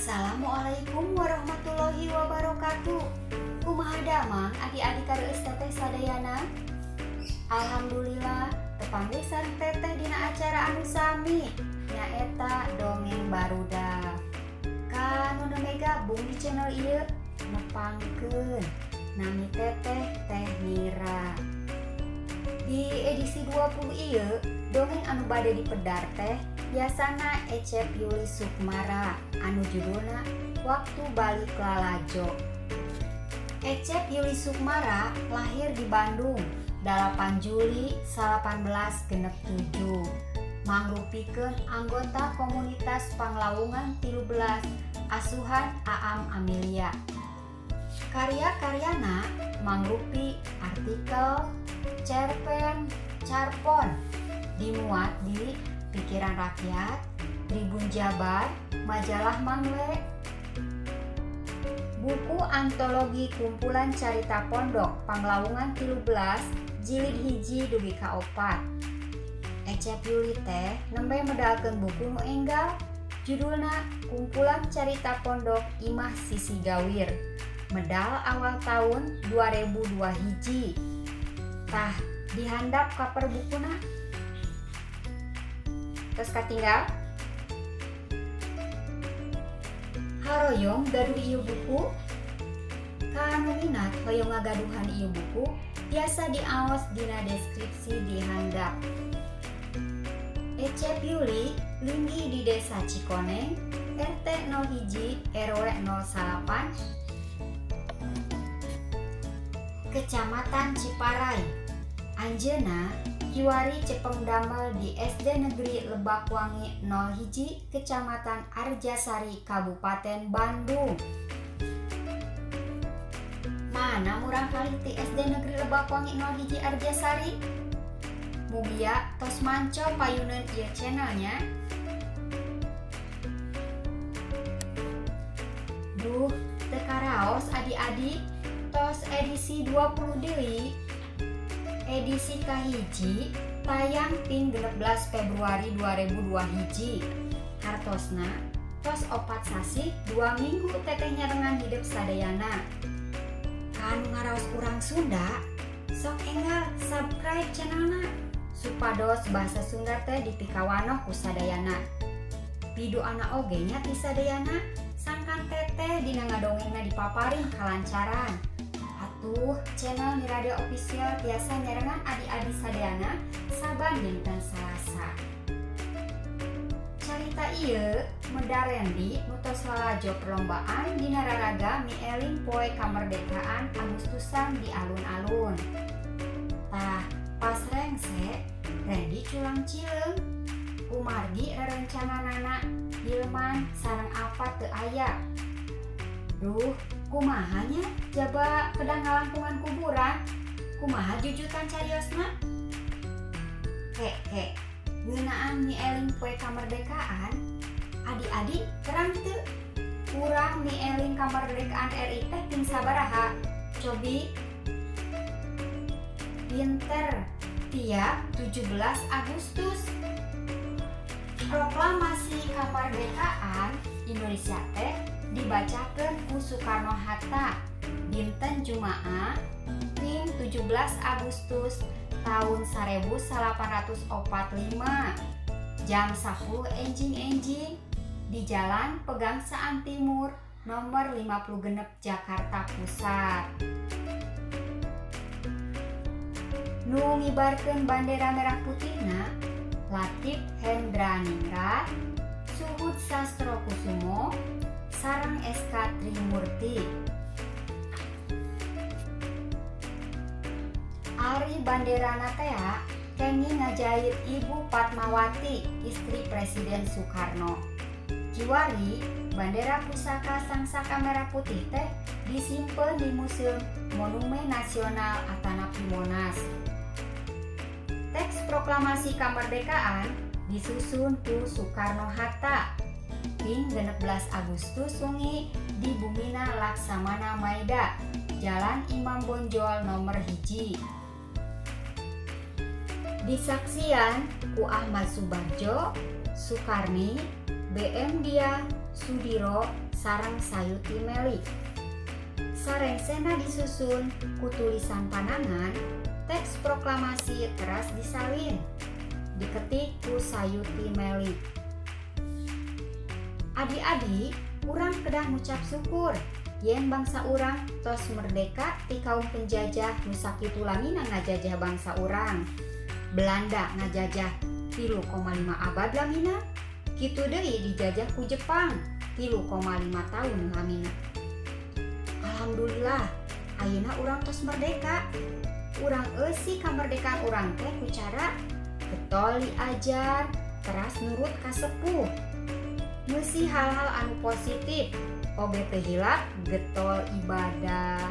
Assalamualaikum warahmatullahi wabarakatuh. Kumaha damang adik-adik kareueus teteh sadayana? Alhamdulillah tepanggisan teteh dina acara anu sami nyaeta dongeng barudak. Kanu neme gabung di channel ieu nepangkeun nami teteh Teh Mira. Di edisi 20 ieu dongeng anu bade dipedar teh biasana Ecep Yuli Sukmara anu judulna Waktu Balik Lalajo. Ecep Yuli Sukmara lahir di Bandung 8 Juli 1867. Mangrupikeun anggota komunitas Panglawungan 13 asuhan Aam Amelia. Karya-karyana mangrupi artikel, cerpen, carpon dimuat di Pikiran Rakyat, Tribun Jabar, Majalah Mangle, buku antologi kumpulan carita pondok Panglawungan 13 jilid hiji dugi ka 4. Ecep Yuli teh nembe medalkeun buku nu enggal judulna Kumpulan Carita Pondok Imah Sisi Gawir, medal awal tahun 2002 hiji. Tah dihandap ka perbukuna terus katinggal haroyong gaduh ieu buku. Kanu minat hoyong ngagaduhan ieu buku biasa diaos dina deskripsi di handap. Ecep Yuli linggi di Desa Cikoneng, RT 01 RW 08 Kecamatan Ciparai. Anjeuna kiwari cepeng damel di SD Negeri Lebakwangi 01 Kecamatan Arjasari Kabupaten Bandung. Mana murang kali ti SD Negeri Lebakwangi 01 Arjasari? Mugia tos manco payuneun ieu channelnya. Duh, teu karaos adik-adik, tos edisi 20 deui. Edisi kahiji tayang ping 16 Februari 2002 hiji. Hartosna tos 4 sasi 2 minggu teteh nyarengan hidup sadayana. Kanu ngaraos urang Sunda, sok enggal subscribe channelna supados bahasa Sunda teh dipikawanoh ku sadayana. Pidu anak oge nya ti sadayana sangkan teteh dina ngadongengna dipaparing kalancaran. Channel Miradio Official biasa nyarengan adik-adik sadayana saban dinten Salasa. Carita ieu medarendi nutos lalajo perlombaan dina raraga mieling poe kamardekaan Agustusan di alun-alun. Tah pas rengse Rendi culang cileung kumargi rerencananana Hilman sareng apa teu aya. Duh, kumahanya jaba pedang ngalangkungan kuburan, kumaha jujutan cariosna? Kek, ngeunaan mieling poe kamardekaan, adik-adik terang teu? Urang mieling kamardekaan RI teh ping sabaraha? Cobi pinter tiap 17 Agustus. Proklamasi kamardekaan Indonesia teh dibacakeun ku Soekarno-Hatta dinten Jumaah ping 17 Agustus tahun 1845 jam 10 enjing-enjing di Jalan Pegangsaan Timur nomor 56 Jakarta Pusat. Nu ngibarkeun bandera merah putihna Latif Hendraningrat, Suhud Sastrokusumo, sareng SK Trimurti. Ari banderana teh kenging ngajahit Ibu Fatmawati, istri Presiden Soekarno. Kiwari bandera pusaka Sangsaka Merah Putih teh disimpen di Museum Monumen Nasional Atanapi Monas. Teks proklamasi kamardekaan disusun ku Soekarno-Hatta ping 16 Agustus wengi di Bumina Laksamana Maeda, Jalan Imam Bonjol nomor hiji. Disaksian ku Ahmad Subarjo, Sukarni, BM Dia, Sudiro, sareng sayuti meli. Sarengsena disusun ku tulisan panangan, teks proklamasi teras disalin, diketik ku sayuti meli. Adik-adik, urang kedah ngucap syukur yen bangsa urang tos merdeka ti kaum penjajah nu sakitu lamina ngajajah bangsa urang. Belanda ngajajah 3,5 abad lamina, kitu deui dijajah ku Jepang 3,5 tahun lamina. Alhamdulillah, ayeuna urang tos merdeka. Urang eusi kamerdekaan urang teh ku cara getol diajar, teras nurut ka sepuh. Ngeusi hal-hal anu positif, oge teu hilap getol ibadah.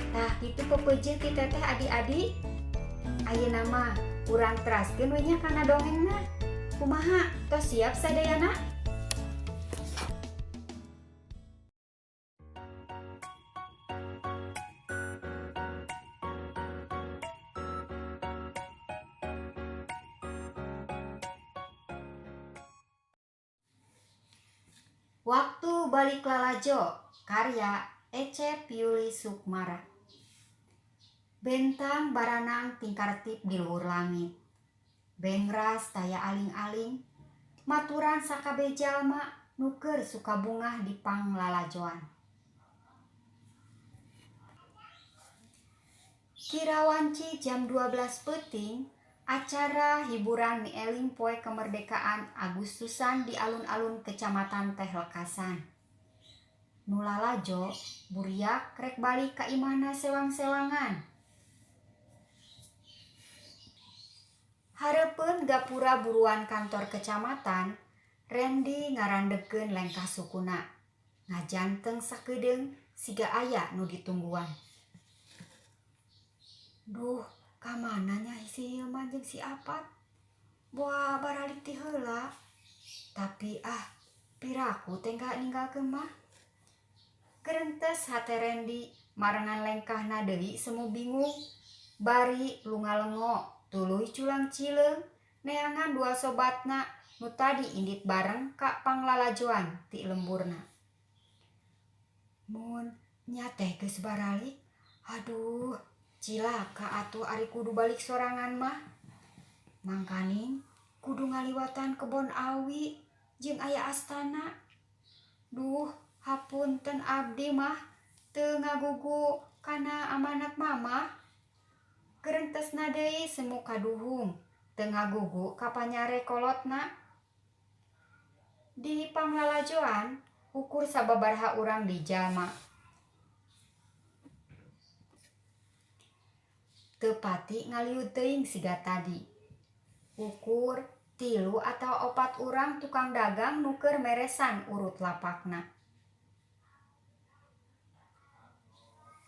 Tah kitu pepeujeuh ti teteh adik-adik. Ayeuna mah urang teraskeun we nya kana dongengna. Kumaha? Tos siap sadayana? Waktu Balik Lalajo, karya Ece Piuli Sukmara. Bentang baranang tingkartip di luhur langit, bengras taya aling-aling, maturan sakabeh jalma nuker suka bungah di panglalajoan. Kirawanci jam 12 peuting, acara hiburan nieling poe kemerdekaan Agustusan di alun-alun Kecamatan Teh Lekasan. Nu lalajo buriak rek balik ka imahna sewang-sewangan. Hareupeun gapura buruan kantor kecamatan, Randy ngarandekeun lengkah sukuna. Ngajanteng sakedeung siga aya nu ditungguan. Duh, kamananya si Hilman jeung si Apat? Boa baralik ti heula. Tapi piraku teh gak ninggalkeun mah. Kereentes hate Randy marengan lengkahna deui semu bingung. Bari lunga-lengo tuluy culang cileung neangan dua sobatna nu tadi indit bareng ka panglalajoan ti lemburna. Mun nya teh geus baralik, aduh cilaka atuh ari kudu balik sorangan mah. Mangkaning kudu ngaliwatan kebon awi jeung aya astana. Duh, hapunten abdi mah teu ngagugu kana amanat mama. Kereentesna deui semu kaduhung teu ngagugu ka panyare kolotna. Di panglalajoan ukur sababaraha urang di jalma. Teu pati ngaliwat teuing siga tadi. Ukur 3 atau 4 urang tukang dagang nuker meresan urut lapakna.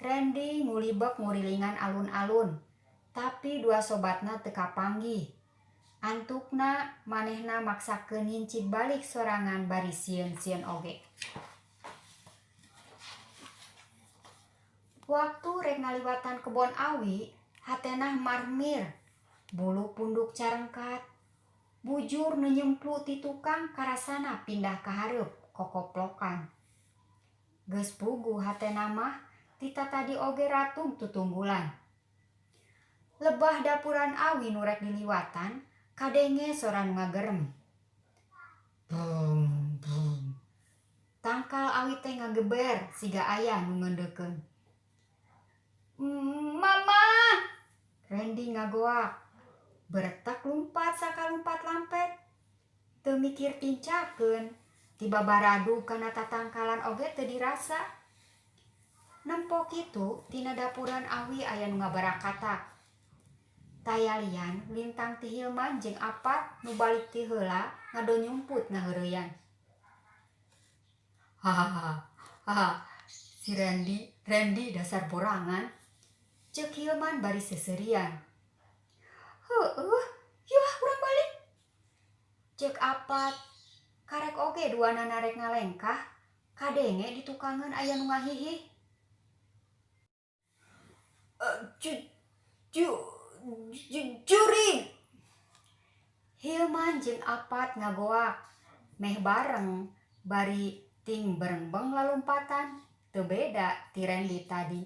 Randy ngulibek ngurilingan alun-alun, tapi dua sobatna teu kapanggih. Antukna manehna maksakeun ngincid balik sorangan bari sieun-sieun oge. Waktu rek ngaliwatan kebon awi, hatenah marmir, bulu punduk carengkat, bujur nu nyemplu ti tukang karasana pindah ka hareup kokoplokan. Geus puguh hatena mah tita tadi oge ratung tutunggulan. Lebah dapuran awi nu rek diliwatan kadenge sora nu ngagerem. Bum bum. Tangkal awi teh ngageber siga aya nu ngendeukeun. Mama! Randy ngagoak. Beretak lumpat sakalumpat lampet. Teu mikir tincakeun. Tiba baradu kana tatangkalan oge teu dirasa. Nempo kitu tina dapuran awi aya nu ngabarakatak. Tayalian lintang ti Hilman jeung Apat nu balik ti heula ngado nyumput ngaheureuyan. Hahaha. Si Randy dasar borangan. Ceuk Hilman bari seuserian. Heueuh, yeuh urang balik. Ceuk Apat. Karek oge duanana rek ngalengkah, kadenge di tukangan aya nu ngahihih. Juri. Hilman jeung Apat ngagoak, meh bareng bari ting berengbeng lalumpatan, teu beda ti Randy tadi.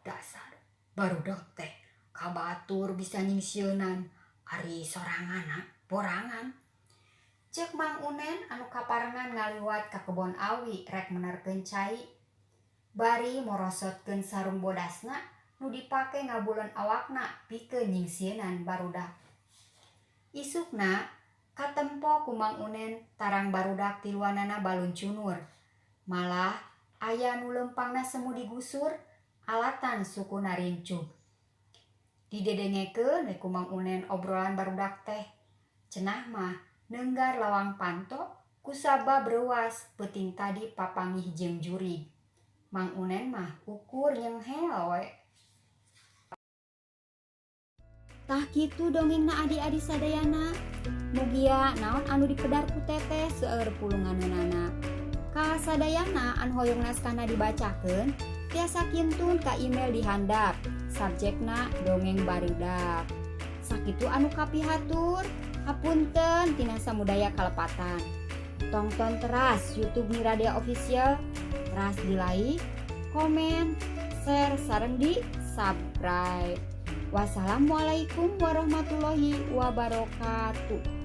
Dasar barudak teh kabatur bisa nyingsieunan ari sorangana borangan. Cek Mang Unen anu kaparengan ngaliwat ka kebon awi rek menerkeun cai. Bari morosotkeun sarung bodasna nu dipake ngabuleun awakna pikeun nyingsieunan barudak. Isukna katempo ku Mang Unen tarang barudak tiluanana balun cunur. Malah aya nu lempangna semu digusur alatan sukuna rincug. Didedengekeun we ku Mang Unen obrolan barudak teh. Cenah mah neunggar lawang panto kusabab reuas peuting tadi papangih jeung jurig. Mang Unen mah ukur nyenghel we. Tah kitu dongengna adi-adi sadayana. Mugia naon anu dipedar ku teteh seueur pulunganeunana. Ka sadayana anu hoyong naskahna dibacakeun tiasa kintun ka email di handap. Subjekna dongeng barudak. Sakitu anu kapihatur, hapunten tina samudaya kalepatan. Tonton teras YouTube Niradia Official, teras di like, komen, share sareng di subscribe. Wassalamualaikum warahmatullahi wabarakatuh.